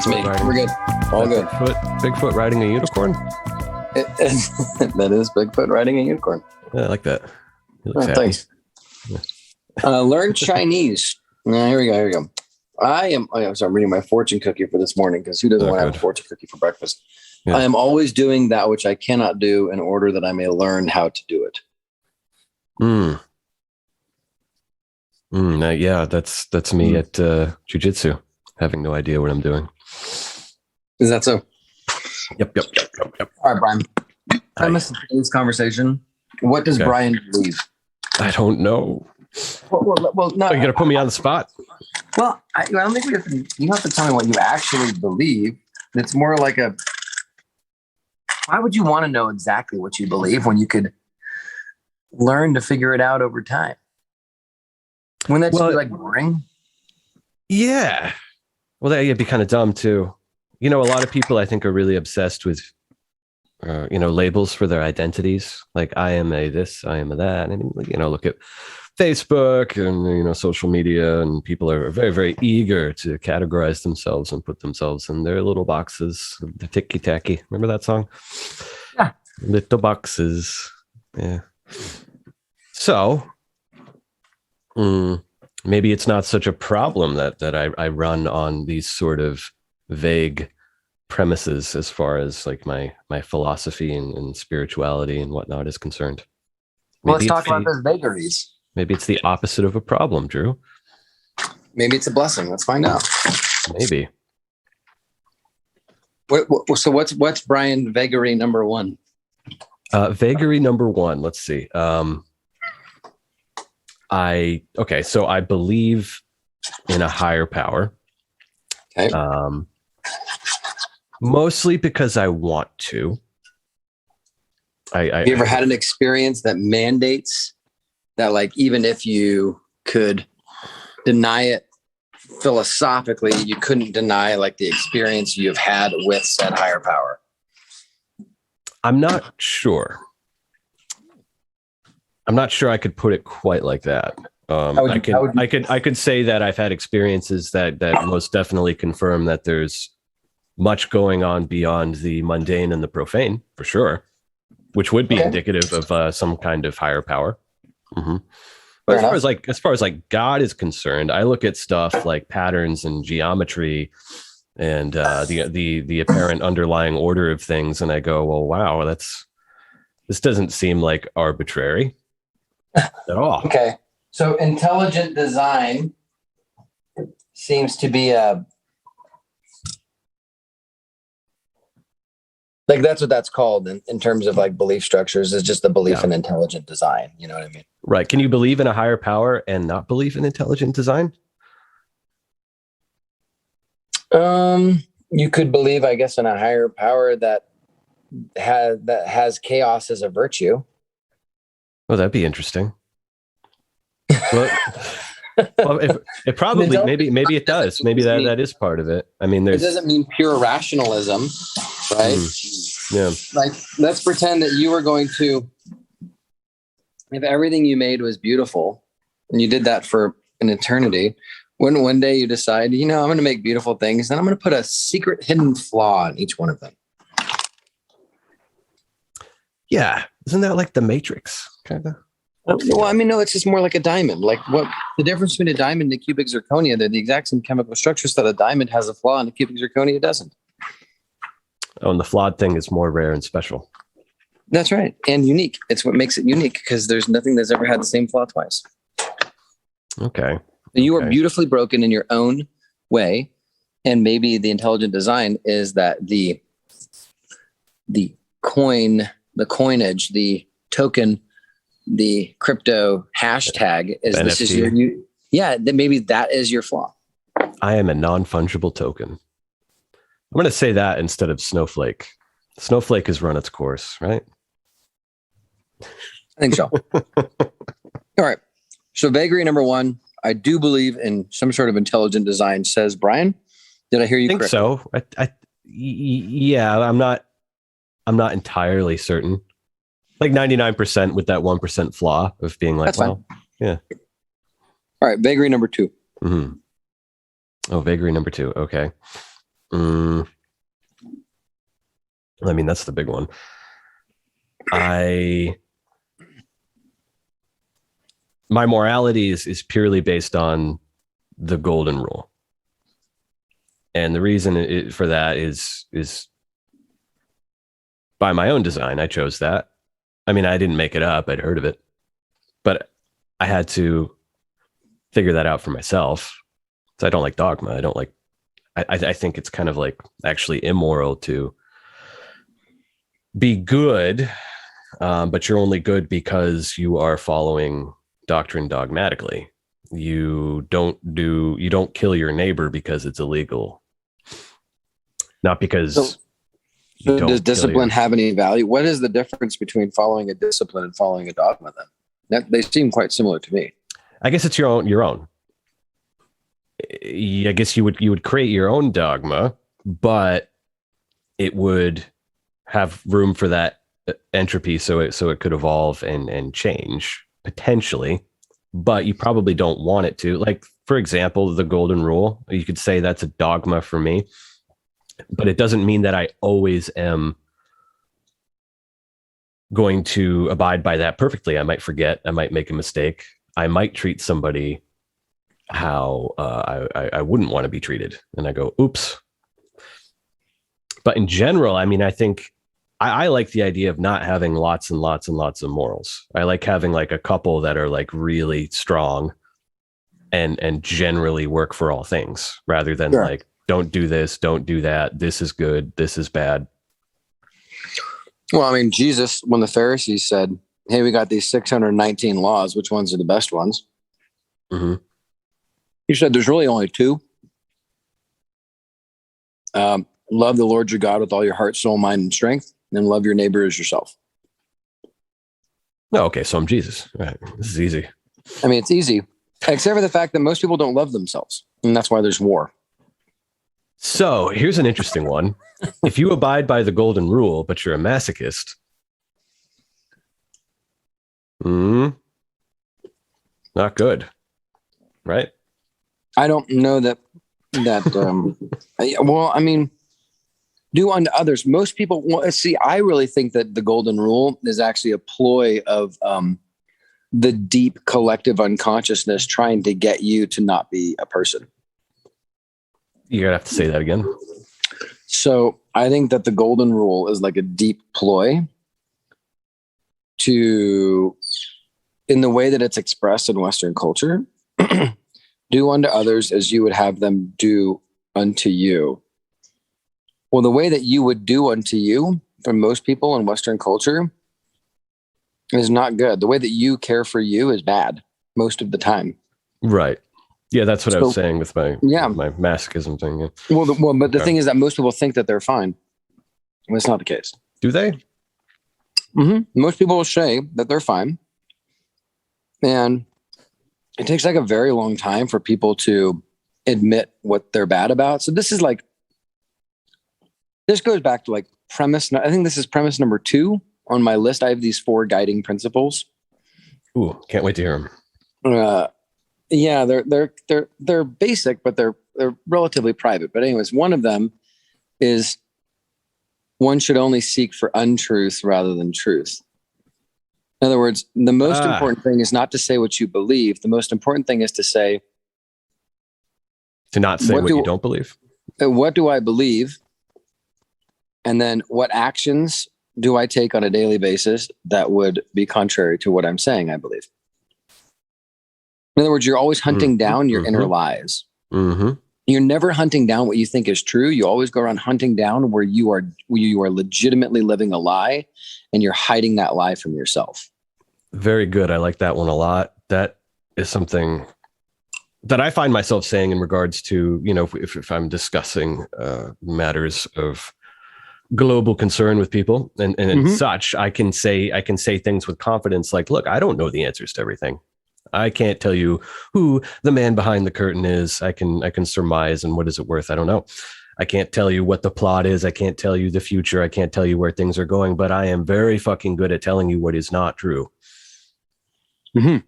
That's me. riding, We're good. All good. Bigfoot riding a unicorn? That is Bigfoot riding a unicorn. Yeah, I like that. He looks happy. Thanks. Learn Chinese. Here we go. I'm reading my fortune cookie for this morning because who doesn't want to have a fortune cookie for breakfast? Yeah. I am always doing that which I cannot do in order that I may learn how to do it. Yeah, that's me at jiu-jitsu, having no idea what I'm doing. Is that so? Yep. All right, Brian. I missed today's conversation. What does Brian believe? I don't know. Well, no. You're going to put me on the spot? Well, I don't think you have to tell me what you actually believe. It's more like why would you want to know exactly what you believe when you could learn to figure it out over time? Wouldn't that just be like boring? Yeah. Well, that'd be kind of dumb too. A lot of people I think are really obsessed with, labels for their identities. Like I am a this, I am a that. I mean, look at Facebook and, social media, and people are very, very eager to categorize themselves and put themselves in their little boxes. The ticky tacky. Remember that song? Yeah. Little boxes. Yeah. So, maybe it's not such a problem that I run on these sort of vague premises as far as like my philosophy and spirituality and whatnot is concerned. Well, let's talk about those vagaries. Maybe it's the opposite of a problem, Drew. Maybe it's a blessing. Let's find out. Maybe. So what's Brian vagary number one? Vagary number one. Let's see. So I believe in a higher power. Okay. Mostly because I want to. Have you ever had an experience that mandates that, like, even if you could deny it philosophically, you couldn't deny like the experience you've had with said higher power? I'm not sure. I could put it quite like that. I could say that I've had experiences that most definitely confirm that there's much going on beyond the mundane and the profane, for sure, which would be indicative of some kind of higher power. Mm-hmm. But as far as God is concerned, I look at stuff like patterns and geometry and the apparent underlying order of things, and I go, well, wow, this doesn't seem like arbitrary at all. Okay. So intelligent design seems to be like that's what that's called in terms of like belief structures, is just the belief in intelligent design. You know what I mean? Right. Can you believe in a higher power and not believe in intelligent design? You could believe, I guess, in a higher power that has chaos as a virtue. Oh, that'd be interesting. Well, it probably maybe it does. Maybe that is part of it. I mean, it doesn't mean pure rationalism, right? Yeah. Like, let's pretend that you were going to, if everything you made was beautiful, and you did that for an eternity, when one day you decide, I'm going to make beautiful things, and I'm going to put a secret hidden flaw in each one of them. Yeah, isn't that like the Matrix kind of? Well, I mean, no, it's just more like a diamond. Like, what the difference between a diamond and a cubic zirconia? They're the exact same chemical structures. That a diamond has a flaw and a cubic zirconia doesn't. Oh, and the flawed thing is more rare and special. That's right, and unique. It's what makes it unique, because there's nothing that's ever had the same flaw twice. Okay. You are beautifully broken in your own way, and maybe the intelligent design is that the coinage, the token, the crypto hashtag is NFT. This is maybe that is your flaw. I am a non-fungible token. I'm going to say that instead of snowflake. Snowflake has run its course, right? I think so. All right. So vagary number one, I do believe in some sort of intelligent design, says Brian. Did I hear you correctly? I think so. Yeah, I'm not entirely certain. Like 99% with that 1% flaw of being like, yeah. All right. Vagary number two. Mm-hmm. Oh, vagary number two. Okay. I mean, that's the big one. My morality is purely based on the golden rule. And the reason for that is by my own design. I chose that. I mean, I didn't make it up. I'd heard of it, but I had to figure that out for myself. So I don't like dogma. I think it's kind of like actually immoral to be good, but you're only good because you are following doctrine dogmatically. You don't kill your neighbor because it's illegal. Not because. So does discipline have any value? What is the difference between following a discipline and following a dogma then? They seem quite similar to me. I guess it's your own. I guess you would create your own dogma, but it would have room for that entropy so it could evolve and change potentially, but you probably don't want it to. Like, for example, the golden rule, you could say that's a dogma for me, but it doesn't mean that I always am going to abide by that perfectly. I might forget, I might make a mistake, I might treat somebody how I wouldn't want to be treated, and I go, oops. But in general, I mean, I think I like the idea of not having lots and lots and lots of morals. I like having like a couple that are like really strong and generally work for all things, rather than like, don't do this, don't do that, this is good, this is bad. Well, I mean, Jesus, when the Pharisees said, hey, we got these 619 laws, which ones are the best ones? Mm-hmm. He said there's really only two. Love the Lord your God with all your heart, soul, mind, and strength, and love your neighbor as yourself. Oh, okay, so I'm Jesus. All right, this is easy. I mean, it's easy, except for the fact that most people don't love themselves, and that's why there's war. So here's an interesting one. If you abide by the golden rule, but you're a masochist, not good, right? I don't know that. Well, I mean, do unto others. Most people see. I really think that the golden rule is actually a ploy of the deep collective unconsciousness trying to get you to not be a person. You're gonna have to say that again. So I think that the golden rule is like a deep ploy to, in the way that it's expressed in Western culture, do unto others as you would have them do unto you. Well, the way that you would do unto you for most people in Western culture is not good. The way that you care for you is bad most of the time. Right. Yeah, that's what I was saying with my masochism thing. Yeah. But the thing is that most people think that they're fine. And that's not the case. Do they? Mm-hmm. Most people will say that they're fine. And it takes like a very long time for people to admit what they're bad about. So this goes back to like premise. I think this is premise number 2 on my list. I have these 4 guiding principles. Ooh, can't wait to hear them. Yeah, they're basic, but they're relatively private. But anyways, one of them is one should only seek for untruth rather than truth. In other words, the most important thing is not to say what you believe. The most important thing is to not say what you don't believe. What do I believe? And then what actions do I take on a daily basis that would be contrary to what I'm saying I believe? In other words, you're always hunting down your inner lies. Mm-hmm. You're never hunting down what you think is true. You always go around hunting down where you are legitimately living a lie, and you're hiding that lie from yourself. Very good. I like that one a lot. That is something that I find myself saying in regards to, if I'm discussing matters of global concern with people and such, I can say things with confidence like, look, I don't know the answers to everything. I can't tell you who the man behind the curtain is. I can surmise, and what is it worth? I don't know. I can't tell you what the plot is. I can't tell you the future. I can't tell you where things are going, but I am very fucking good at telling you what is not true. Mm-hmm.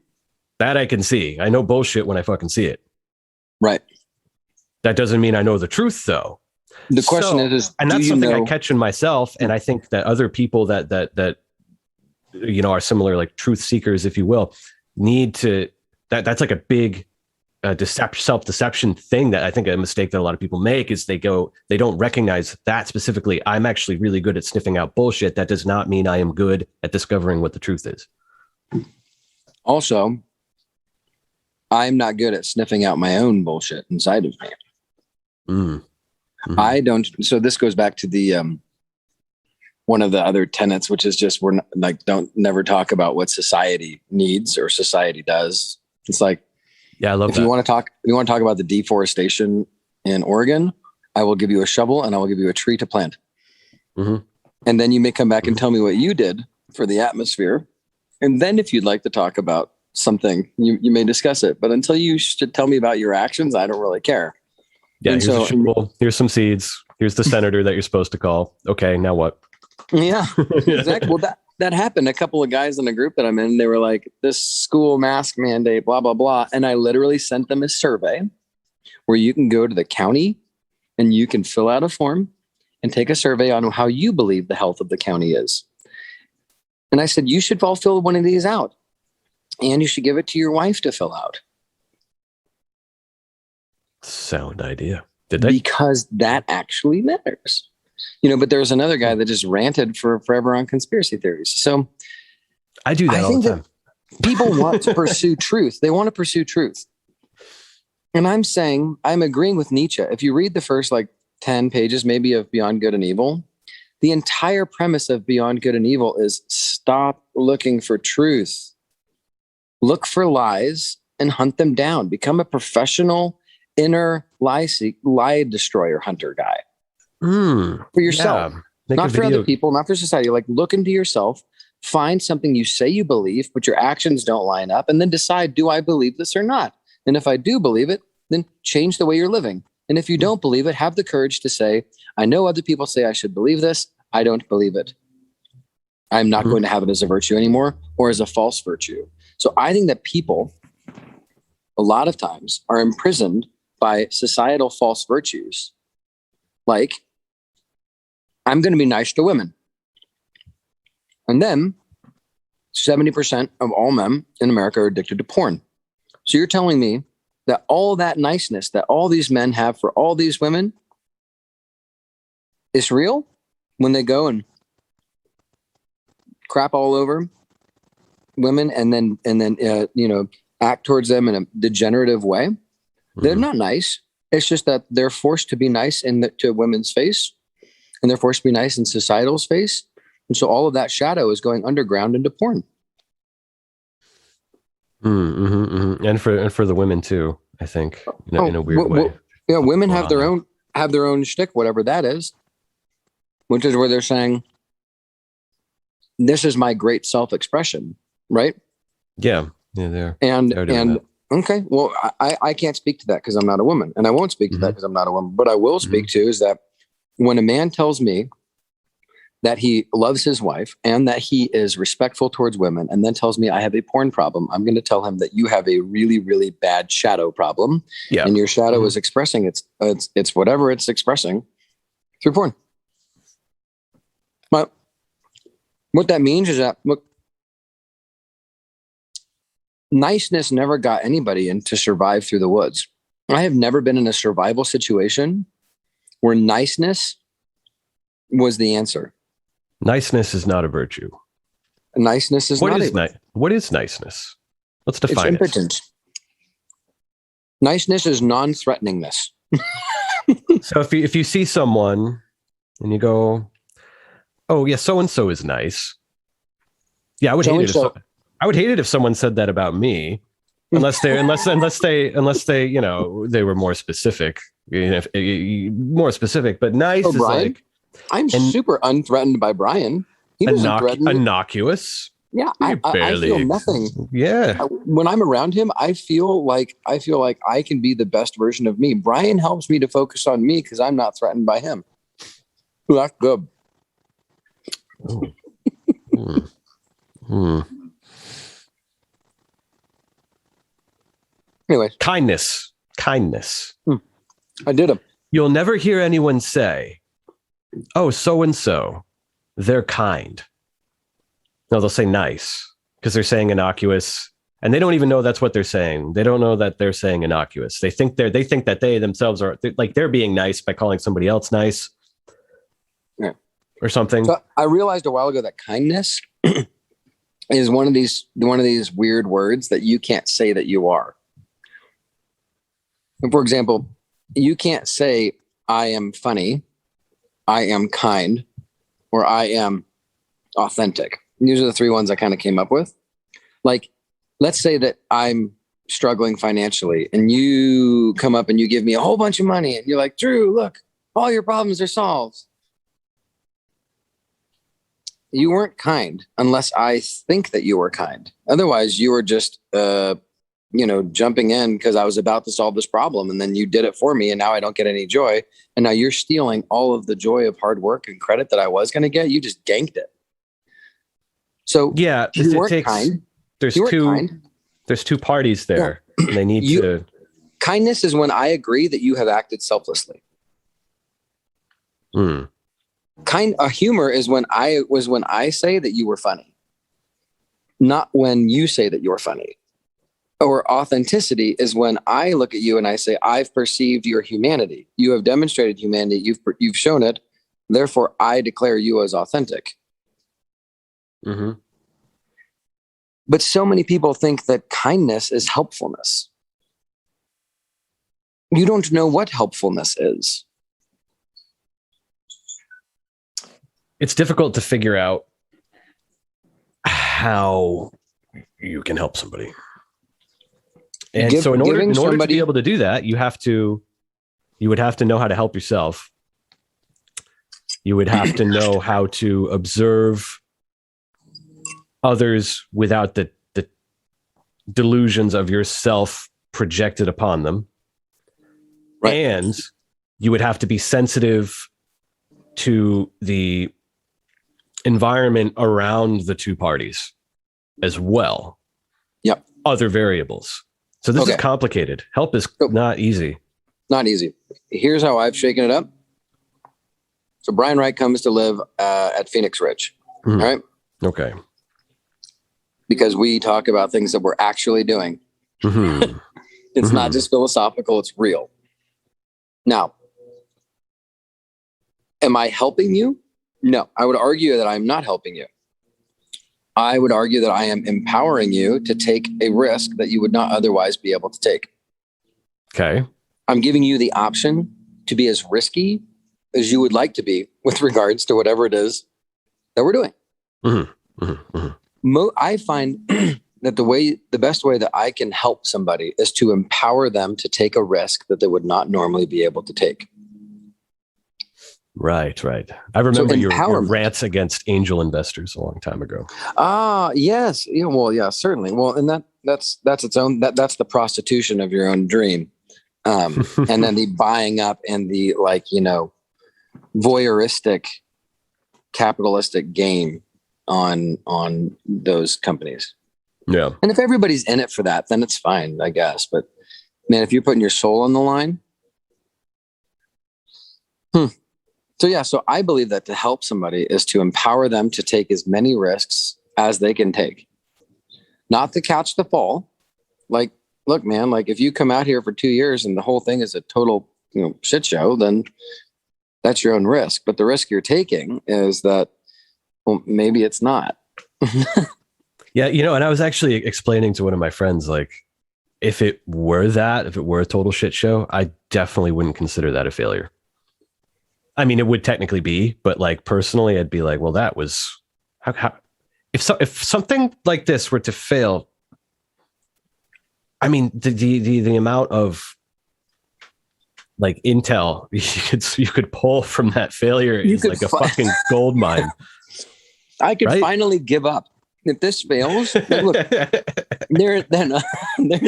That I can see. I know bullshit when I fucking see it. Right. That doesn't mean I know the truth, though. The question is and that's something I catch in myself, and I think that other people that are similar, like truth seekers, if you will, need to. That's like a big self-deception thing that I think a mistake that a lot of people make is they don't recognize that specifically. I'm actually really good at sniffing out bullshit. That does not mean I am good at discovering what the truth is. Also, I'm not good at sniffing out my own bullshit inside of me. Mm-hmm. I don't. So this goes back to the one of the other tenets, which is just don't never talk about what society needs or society does. It's like, yeah, I love that. If you want to talk about the deforestation in Oregon, I will give you a shovel and I will give you a tree to plant. Mm-hmm. And then you may come back and tell me what you did for the atmosphere. And then if you'd like to talk about something, you may discuss it. But until you should tell me about your actions, I don't really care. Yeah, here's a shovel, here's some seeds, here's the senator that you're supposed to call. Okay, now what? Yeah, exactly. Well, that happened. A couple of guys in a group that I'm in, they were like, this school mask mandate, blah, blah, blah. And I literally sent them a survey where you can go to the county and you can fill out a form and take a survey on how you believe the health of the county is. And I said, you should all fill one of these out and you should give it to your wife to fill out. Sound idea. Did they? Because that actually matters. But there's another guy that just ranted forever on conspiracy theories. So I do that all the time. People want to pursue truth. They want to pursue truth. And I'm agreeing with Nietzsche. If you read the first 10 pages, maybe of Beyond Good and Evil, the entire premise of Beyond Good and Evil is stop looking for truth. Look for lies and hunt them down. Become a professional inner lie destroyer hunter guy. For yourself, not for other people, not for society. Look into yourself, find something you say you believe, but your actions don't line up, and then decide, do I believe this or not? And if I do believe it, then change the way you're living. And if you don't believe it, have the courage to say, I know other people say I should believe this. I don't believe it. I'm not going to have it as a virtue anymore or as a false virtue. So I think that people, a lot of times, are imprisoned by societal false virtues. Like, I'm going to be nice to women. And then 70% of all men in America are addicted to porn. So you're telling me that all that niceness that all these men have for all these women is real when they go and crap all over women and then act towards them in a degenerative way? They're not nice. It's just that they're forced to be nice to women's face, and they're forced to be nice in societal's face. And so all of that shadow is going underground into porn. And for the women too, I think, in a weird way. Yeah, women have their own shtick, whatever that is, which is where they're saying, "This is my great self-expression," right? Yeah, they're doing okay, well, I can't speak to that because I'm not a woman, and I won't speak to that because I'm not a woman. But I will speak to is that when a man tells me that he loves his wife and that he is respectful towards women, and then tells me I have a porn problem, I'm going to tell him that you have a really, really bad shadow problem. Yeah. And your shadow is expressing it's whatever it's expressing through porn. But what that means is that, look, niceness never got anybody in to survive through the woods. I have never been in a survival situation where niceness was the answer. Niceness is not a virtue. Niceness is not. What is niceness? Let's define it. It's impotence. Niceness is non-threateningness. So if you see someone and you go, "Oh yeah, so and so is nice," yeah, I would hate it. I would hate it if someone said that about me, unless they they were more specific. More specific, but nice is Brian? I'm super unthreatened by Brian. He doesn't threaten me. Innocuous. Yeah, I feel nothing. Yeah. When I'm around him, I feel like I can be the best version of me. Brian helps me to focus on me because I'm not threatened by him. Ooh, that's good. Anyways, kindness. I did him. You'll never hear anyone say, oh, so-and-so, they're kind. No, they'll say nice because they're saying innocuous, and they don't even know that's what they're saying. They don't know that they're saying innocuous. They think that they themselves are they're being nice by calling somebody else nice. Yeah. Or something. So I realized a while ago that kindness is one of these weird words that you can't say that you are. And for example, you can't say I am funny, I am kind, or I am authentic. These are the three ones I kind of came up with. Like, let's say that I'm struggling financially and you come up and you give me a whole bunch of money and you're like, Drew, look, all your problems are solved. You weren't kind unless I think that you were kind. Otherwise, you were just, jumping in because I was about to solve this problem, and then you did it for me, and now I don't get any joy. And now you're stealing all of the joy of hard work and credit that I was going to get. You just ganked it. So yeah, you weren't kind. There's two parties there. Yeah. They need to. Kindness is when I agree that you have acted selflessly. Humor is when I say that you were funny, not when you say that you're funny. Or authenticity is when I look at you and I say, I've perceived your humanity. You have demonstrated humanity. You've shown it. Therefore, I declare you as authentic. Mm-hmm. But so many people think that kindness is helpfulness. You don't know what helpfulness is. It's difficult to figure out how you can help somebody. And so in order to be able to do that, you would have to know how to help yourself. You would have to know how to observe others without the delusions of yourself projected upon them. Right. And you would have to be sensitive to the environment around the two parties as well. Yep. Other variables. So this is complicated. Help is not easy. Not easy. Here's how I've shaken it up. So Brian Wright comes to live at Phoenix Ridge. All right. Okay. Because we talk about things that we're actually doing. Mm-hmm. It's not just philosophical, it's real. Now, am I helping you? No, I would argue that I'm not helping you. I would argue that I am empowering you to take a risk that you would not otherwise be able to take. Okay. I'm giving you the option to be as risky as you would like to be with regards to whatever it is that we're doing. Mm-hmm. Mm-hmm. Mm-hmm. I find that the best way that I can help somebody is to empower them to take a risk that they would not normally be able to take. Right. I remember your rants against angel investors a long time ago. Yes. Yeah, well, yeah, certainly. Well, and that's its own, that's the prostitution of your own dream. And then the buying up and the voyeuristic capitalistic game on those companies. Yeah. And if everybody's in it for that, then it's fine, I guess. But man, if you're putting your soul on the line. So I believe that to help somebody is to empower them to take as many risks as they can take. Not to catch the fall. Like, look, man, like if you come out here for 2 years and the whole thing is a total, shit show, then that's your own risk. But the risk you're taking is that, well, maybe it's not. Yeah. And I was actually explaining to one of my friends, like, if it were a total shit show, I definitely wouldn't consider that a failure. I mean, it would technically be, but like personally, I'd be like, well, that was how if something like this were to fail. I mean, the amount of like intel you could pull from that failure is like a fucking gold mine. I could finally give up. If this fails, look, there's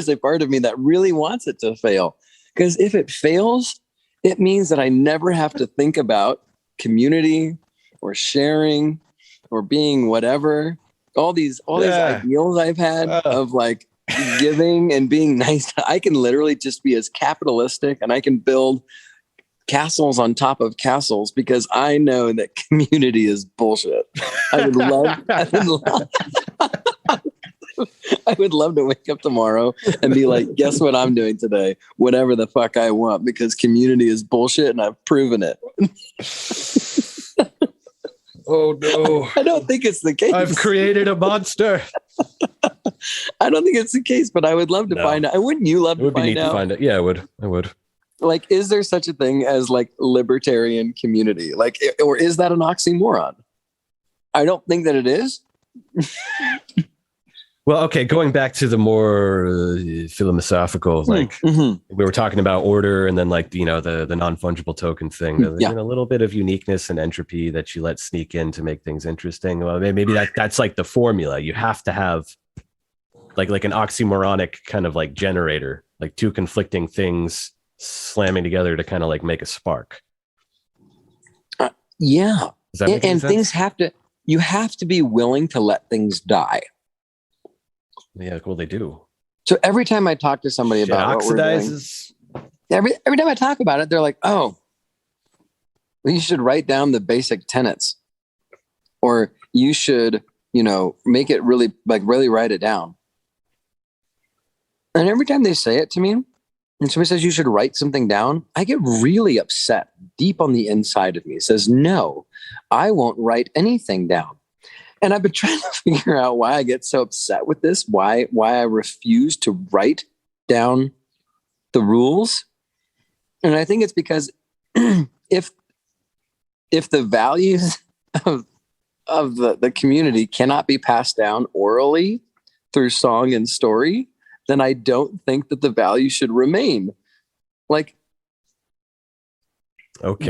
a part of me that really wants it to fail. Because if it fails, it means that I never have to think about community or sharing or being whatever. All these ideals I've had of like giving and being nice. I can literally just be as capitalistic and I can build castles on top of castles because I know that community is bullshit. I would love, I would love to wake up tomorrow and be like, guess what I'm doing today? Whatever the fuck I want, because community is bullshit and I've proven it. Oh no. I don't think it's the case. I've created a monster. I don't think it's the case, but I would love to find out. Wouldn't you love to find out? Yeah, I would. Like, is there such a thing as like libertarian community? Like, or is that an oxymoron? I don't think that it is. Well, okay, going back to the more philosophical, like we were talking about order and then like, the non-fungible token thing, a little bit of uniqueness and entropy that you let sneak in to make things interesting. Well, maybe that's like the formula. You have to have like an oxymoronic kind of like generator, like two conflicting things slamming together to kind of like make a spark. Yeah. And things you have to be willing to let things die. Yeah, well, they do. So every time I talk to somebody about what we're doing, every time I talk about it, they're like, "Oh, well, you should write down the basic tenets, or you should, make it really write it down." And every time they say it to me, and somebody says you should write something down, I get really upset deep on the inside of me. It says, "No, I won't write anything down." And I've been trying to figure out why I get so upset with this, why I refuse to write down the rules. And I think it's because if the values of the community cannot be passed down orally through song and story, then I don't think that the value should remain. Like, okay,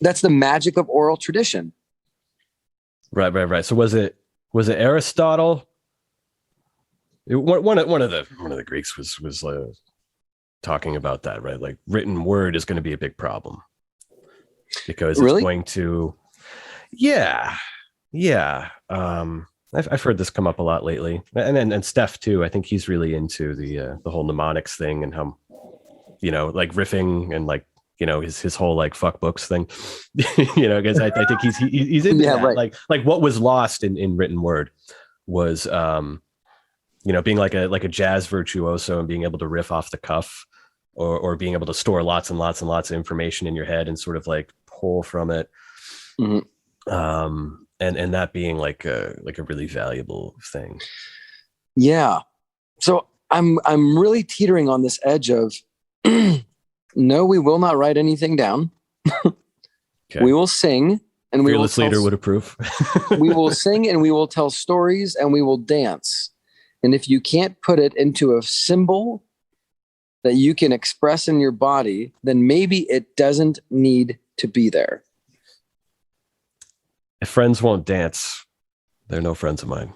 that's the magic of oral tradition. Right. So was it Aristotle? One of the Greeks was talking about that, right? Like written word is going to be a big problem because it's going to, yeah. I've heard this come up a lot lately, and Steph too. I think he's really into the whole mnemonics thing and how, like riffing and like. His whole like fuck books thing, because I think he's into that. Right. Like what was lost in written word was, being like a jazz virtuoso and being able to riff off the cuff or being able to store lots and lots and lots of information in your head and sort of like pull from it. And that being like a really valuable thing. Yeah. So I'm really teetering on this edge of, no, we will not write anything down. Okay. We will sing and Fearless leader would approve. We will sing and we will tell stories and we will dance. And if you can't put it into a symbol that you can express in your body, then maybe it doesn't need to be there. If friends won't dance, they're no friends of mine.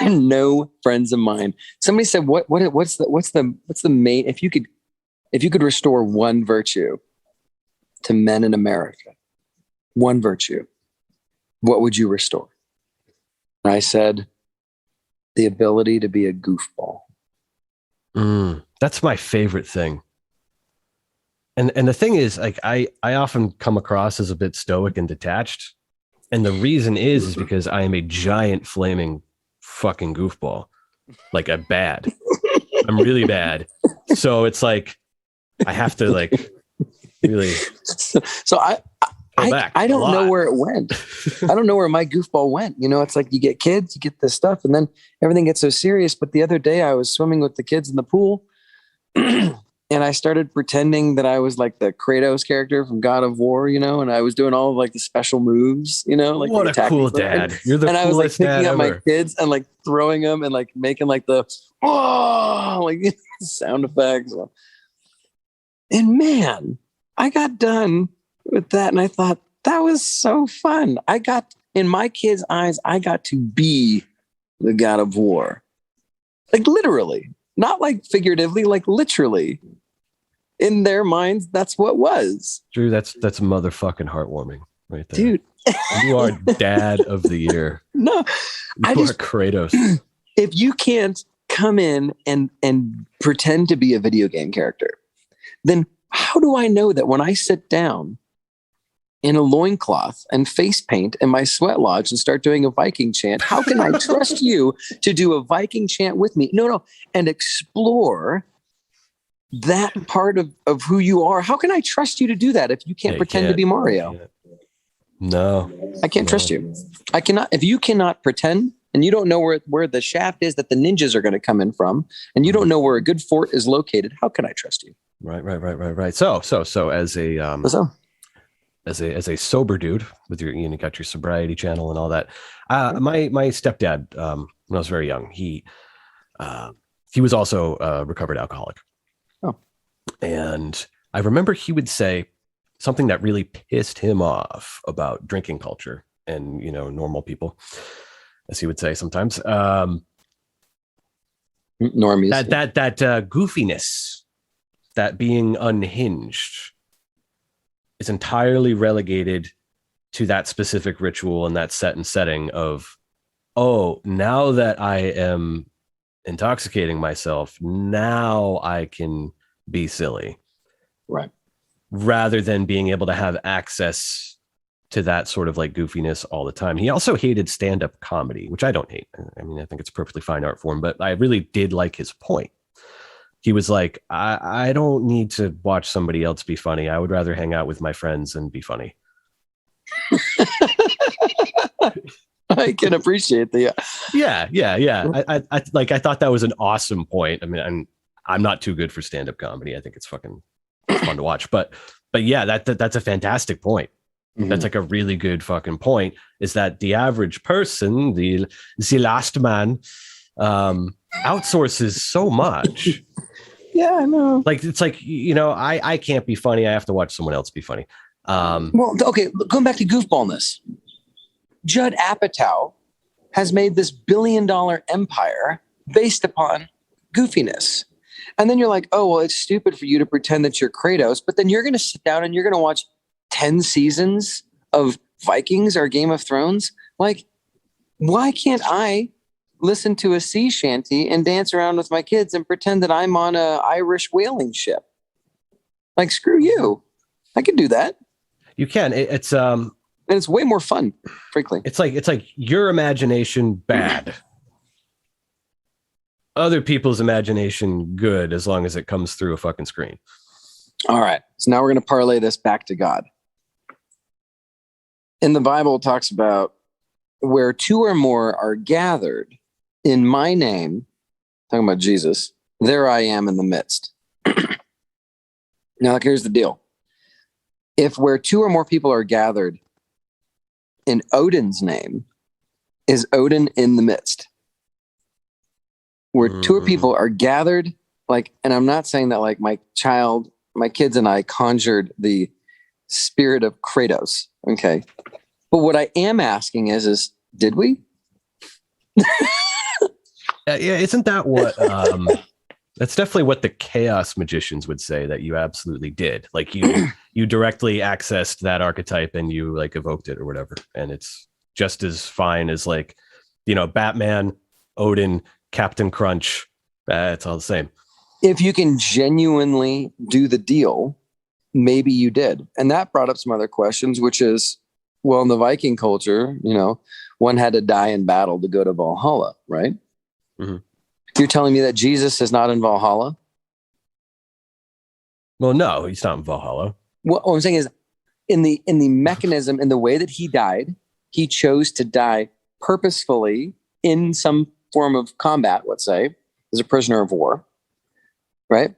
No friends of mine. Somebody said, what's the main, if you could restore one virtue to men in America, one virtue, what would you restore? And I said, the ability to be a goofball. That's my favorite thing. And the thing is, like, I often come across as a bit stoic and detached. And the reason is because I am a giant flaming fucking goofball. Like, I'm bad. I'm really bad. So it's like, I have to like really. So I don't know where it went. I don't know where my goofball went. It's like you get kids, you get this stuff, and then everything gets so serious. But the other day I was swimming with the kids in the pool and I started pretending that I was like the Kratos character from God of War, and I was doing all of like the special moves, like what a cool dad. You're the coolest dad. And I was like picking up my kids and like throwing them and like making like the like sound effects. And man, I got done with that and I thought that was so fun. In my kids' eyes, I got to be the God of War. Like literally, not like figuratively, like literally. In their minds, that's what was. Drew, that's motherfucking heartwarming right there. Dude. You are dad of the year. No, you are Kratos. If you can't come in and pretend to be a video game character, then how do I know that when I sit down in a loincloth and face paint in my sweat lodge and start doing a Viking chant, how can I trust you to do a Viking chant with me? No, and explore that part of who you are. How can I trust you to do that if you can't pretend to be Mario? No, I can't trust you. I cannot. If you cannot pretend and you don't know where the shaft is that the ninjas are going to come in from, and you don't know where a good fort is located, how can I trust you? Right. So as a sober dude with you got your sobriety channel and all that. My stepdad, when I was very young, he was also a recovered alcoholic. Oh, and I remember he would say something that really pissed him off about drinking culture and, normal people, as he would say sometimes. Normies. That goofiness, that being unhinged, is entirely relegated to that specific ritual and that set and setting of, oh, now that I am intoxicating myself, now I can be silly. Right. Rather than being able to have access to that sort of like goofiness all the time. He also hated stand-up comedy, which I don't hate. I mean, I think it's a perfectly fine art form, but I really did like his point. He was like, I don't need to watch somebody else be funny. I would rather hang out with my friends and be funny. I can appreciate the. Yeah. I thought that was an awesome point. I mean, I'm not too good for stand-up comedy. I think it's fucking fun to watch, but yeah, that's a fantastic point. Mm-hmm. That's like a really good fucking point, is that the average person, the last man, outsources so much. Yeah, I know. Like, it's like, I can't be funny. I have to watch someone else be funny. Well, okay, going back to goofballness, Judd Apatow has made this $1 billion empire based upon goofiness. And then you're like, oh, well, it's stupid for you to pretend that you're Kratos, but then you're going to sit down and you're going to watch 10 seasons of Vikings or Game of Thrones. Like, why can't I listen to a sea shanty and dance around with my kids and pretend that I'm on a Irish whaling ship? Like, screw you. I can do that. You can. And it's way more fun, frankly. It's like your imagination bad. Other people's imagination good, as long as it comes through a fucking screen. All right. So now we're going to parlay this back to God. In the Bible, it talks about where two or more are gathered in my name, talking about Jesus, there I am in the midst. Now, here's the deal. If where two or more people are gathered in Odin's name, is Odin in the midst? Where two people are gathered, and I'm not saying that like my kids and I conjured the spirit of Kratos. Okay. But what I am asking is did we? Yeah. Isn't that what, that's definitely what the chaos magicians would say, that you absolutely did. Like you directly accessed that archetype and you like evoked it or whatever. And it's just as fine as like, Batman, Odin, Captain Crunch. It's all the same. If you can genuinely do the deal, maybe you did. And that brought up some other questions, which is, well, in the Viking culture, one had to die in battle to go to Valhalla, right? Mm-hmm. You're telling me that Jesus is not in Valhalla? Well, no, he's not in Valhalla. What I'm saying is, in the mechanism, in the way that he died, he chose to die purposefully in some form of combat, let's say, as a prisoner of war, right?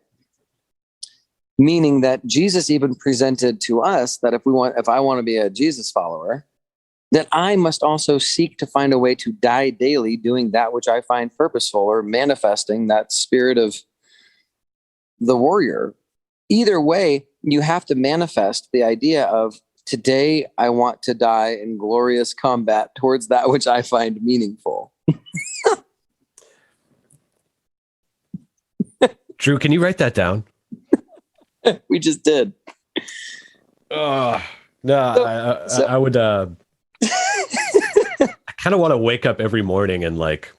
Meaning that Jesus even presented to us that if I want to be a Jesus follower, that I must also seek to find a way to die daily doing that which I find purposeful, or manifesting that spirit of the warrior. Either way, you have to manifest the idea of, today I want to die in glorious combat towards that which I find meaningful. Drew, can you write that down? We just did. No, I would. I kind of want to wake up every morning and like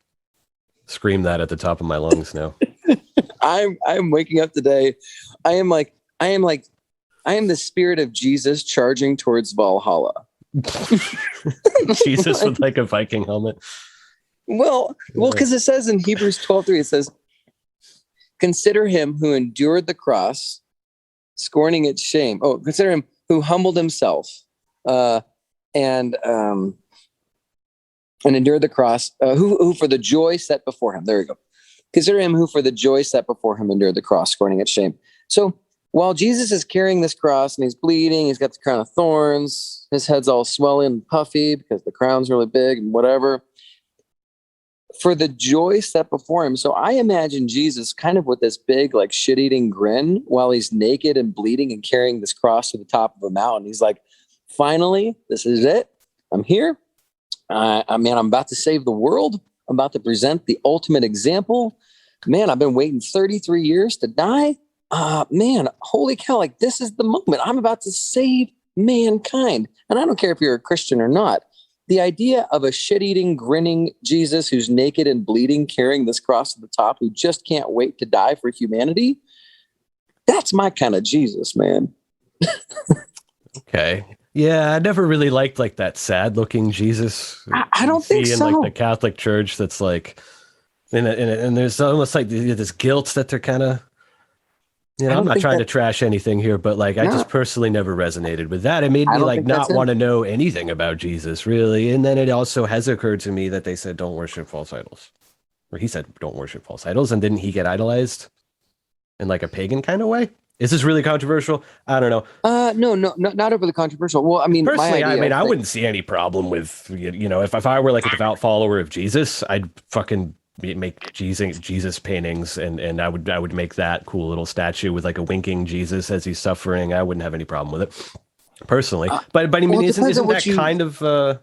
scream that at the top of my lungs now. I'm waking up today. I am like I am the spirit of Jesus charging towards Valhalla. Jesus with like a Viking helmet. Well, because it says in Hebrews 12:3, it says, consider him who endured the cross, scorning its shame. Oh, consider him who humbled himself and endured the cross, who for the joy set before him. There we go. Consider him who for the joy set before him endured the cross, scorning its shame. So while Jesus is carrying this cross and he's bleeding, he's got the crown of thorns, his head's all swelling and puffy because the crown's really big and whatever. For the joy set before him. So I imagine Jesus kind of with this big, like shit-eating grin while he's naked and bleeding and carrying this cross to the top of a mountain. He's like, finally, this is it. I'm here. I'm about to save the world. I'm about to present the ultimate example. Man, I've been waiting 33 years to die. Man, holy cow, like this is the moment. I'm about to save mankind. And I don't care if you're a Christian or not. The idea of a shit-eating, grinning Jesus who's naked and bleeding, carrying this cross to the top, who just can't wait to die for humanity, that's my kind of Jesus, man. Okay. Yeah, I never really liked like that sad-looking Jesus. I don't think so. In like the Catholic Church, that's like, and there's almost like this guilt that they're kind of. I'm not trying to trash anything here, but like I just personally never resonated with that. It made me like not want to know anything about Jesus, really. And then it also has occurred to me that they said don't worship false idols, or he said don't worship false idols, and didn't he get idolized in like a pagan kind of way? Is this really controversial? I don't know. No, not overly controversial. Well, I mean, personally, I wouldn't see any problem with, if I were like a devout follower of Jesus, I'd fucking make Jesus paintings, and I would make that cool little statue with like a winking Jesus as he's suffering. I wouldn't have any problem with it personally. But I mean, isn't that kind of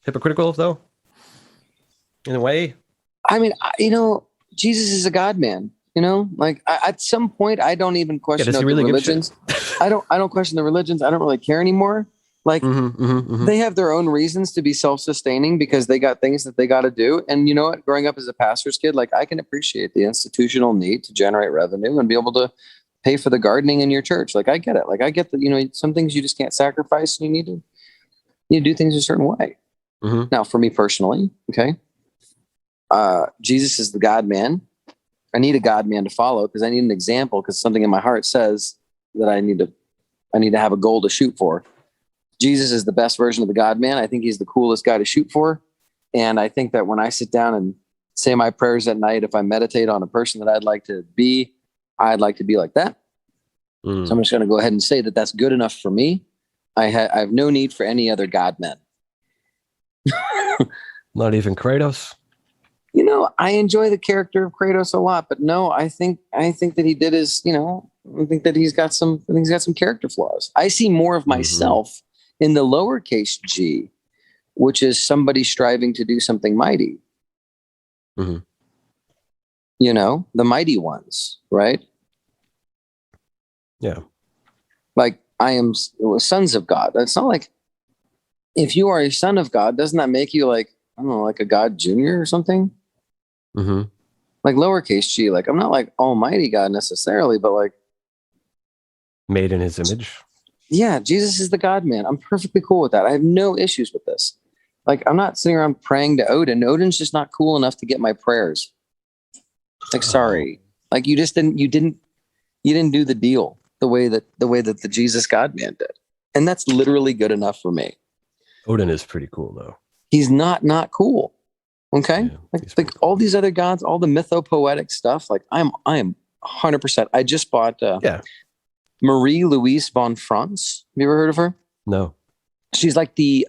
hypocritical though, in a way? I mean, Jesus is a God man. Like at some point, I don't even question the religions. I don't question the religions. I don't really care anymore. Like they have their own reasons to be self-sustaining because they got things that they got to do. And you know what? Growing up as a pastor's kid, like I can appreciate the institutional need to generate revenue and be able to pay for the gardening in your church. Like I get it. Like I get that, some things you just can't sacrifice. And you need to do things a certain way. Now, for me personally, okay, Jesus is the God man. I need a God man to follow because I need an example because something in my heart says that I need to have a goal to shoot for. Jesus is the best version of the God man. I think he's the coolest guy to shoot for. And I think that when I sit down and say my prayers at night, if I meditate on a person that I'd like to be like that. So I'm just going to go ahead and say that that's good enough for me. I have no need for any other God men. Not even Kratos. I enjoy the character of Kratos a lot, but no, I think that he did his, I think that he's got some character flaws. I see more of myself in the lowercase g, which is somebody striving to do something mighty. The mighty ones, right? Yeah. Like I am sons of God. It's not like if you are a son of God, doesn't that make you like, I don't know, like a God junior or something? Like lowercase g, like I'm not like almighty God necessarily, but like made in his image. Yeah, Jesus is the God man. I'm perfectly cool with that. I have no issues with this. Like I'm not sitting around praying to Odin. Odin's just not cool enough to get my prayers. Like sorry. Like you didn't do the deal the way that the Jesus God man did. And that's literally good enough for me. Odin is pretty cool though. He's not cool. Okay. Yeah, like all these other gods, all the mythopoetic stuff. Like I am 100%. I just bought Marie-Louise von Franz. Have you ever heard of her? No. She's like you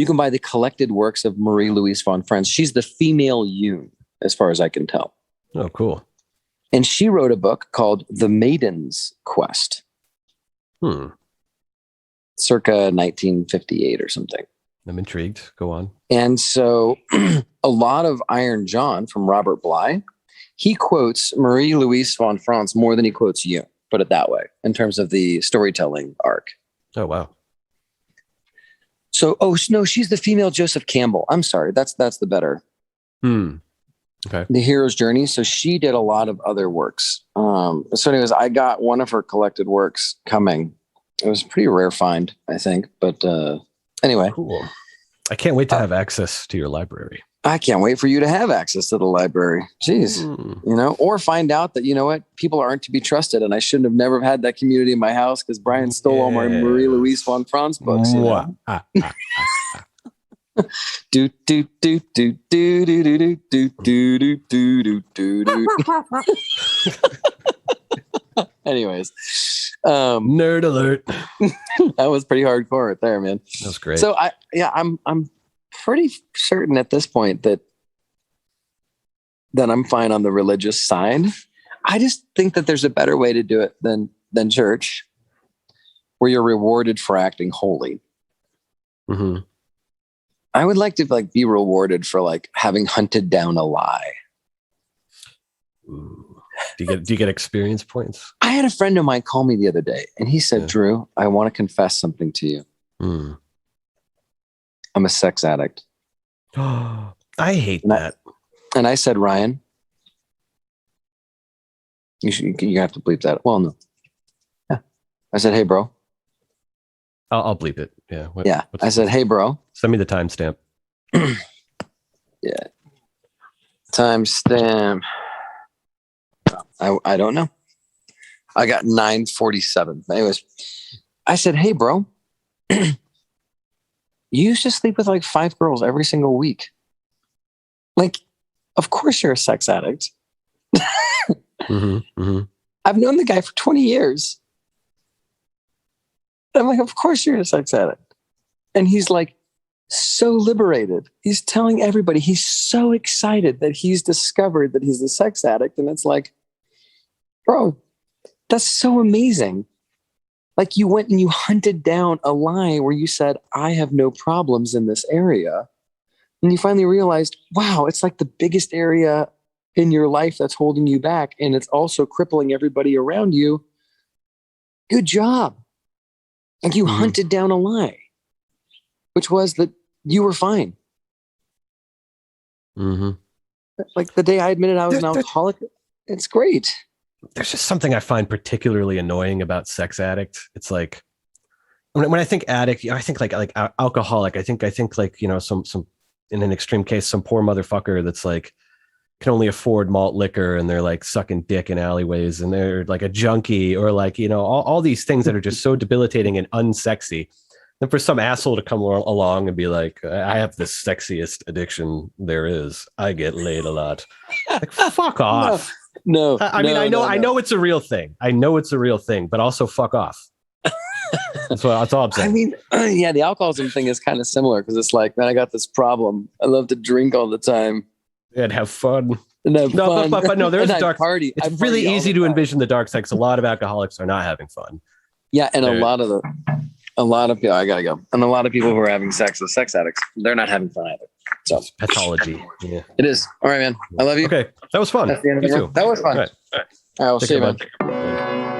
can buy the collected works of Marie-Louise von Franz. She's the female Jung, as far as I can tell. Oh, cool. And she wrote a book called The Maidens Quest. Circa 1958 or something. I'm intrigued. Go on. And so a lot of Iron John from Robert Bly, he quotes Marie-Louise von Franz more than he quotes Jung, put it that way, in terms of the storytelling arc. Oh, wow. So, no, she's the female Joseph Campbell. I'm sorry. That's the better. Okay. The hero's journey. So she did a lot of other works. So anyways, I got one of her collected works coming. It was a pretty rare find, I think. But anyway. Cool. I can't wait to have access to your library. I can't wait for you to have access to the library. Jeez. You know, or find out that, you know what, people aren't to be trusted. And I shouldn't have never had that community in my house because Brian stole all my Marie-Louise von Franz books. You know? do do do do do do do do do do do do. Anyways, nerd alert. That was pretty hardcore right there, man. That was great. So I'm pretty certain at this point that I'm fine on the religious side. I just think that there's a better way to do it than church, where you're rewarded for acting holy. Mm-hmm. I would like to be rewarded for having hunted down a lie. Ooh. Do you get experience points? I had a friend of mine call me the other day, and he said, "Drew, I want to confess something to you. I'm a sex addict." I hate that. And I said, "Ryan, you have to bleep that." Well, no. Yeah. I said, "Hey, bro." I'll bleep it. Yeah. I said, "Hey, bro." Send me the timestamp. Yeah. Timestamp. I don't know. I got 9:47. Anyways, I said, "Hey, bro, you used to sleep with 5 girls every single week. Of course you're a sex addict." Mm-hmm, mm-hmm. I've known the guy for 20 years. I'm like, "Of course you're a sex addict." And he's so liberated. He's telling everybody he's so excited that he's discovered that he's a sex addict. And it's bro, that's so amazing. You went and you hunted down a lie where you said, "I have no problems in this area." And you finally realized, wow, it's the biggest area in your life that's holding you back. And it's also crippling everybody around you. Good job. You hunted down a lie, which was that you were fine. Mm-hmm. The day I admitted I was an alcoholic, it's great. There's just something I find particularly annoying about sex addict. It's when I think addict, I think like alcoholic. I think some in an extreme case, some poor motherfucker that's can only afford malt liquor and they're sucking dick in alleyways and they're a junkie or all these things that are just so debilitating and unsexy. And for some asshole to come along and be I have the sexiest addiction there is. I get laid a lot. Fuck off. No. I know it's a real thing. I know it's a real thing, but also fuck off. That's all I'm saying. The alcoholism thing is kind of similar because it's man, I got this problem. I love to drink all the time. And have fun. Fun. But no, there's dark party. It's really easy to envision the dark side. A lot of alcoholics are not having fun. Yeah, and a lot of people. I gotta go. And a lot of people who are having sex with sex addicts, they're not having fun either. So it's pathology. Yeah, it is. All right, man. I love you. Okay, that was fun. That's the end of the world. That was fun. All right. All right, we'll see you, man. Bye.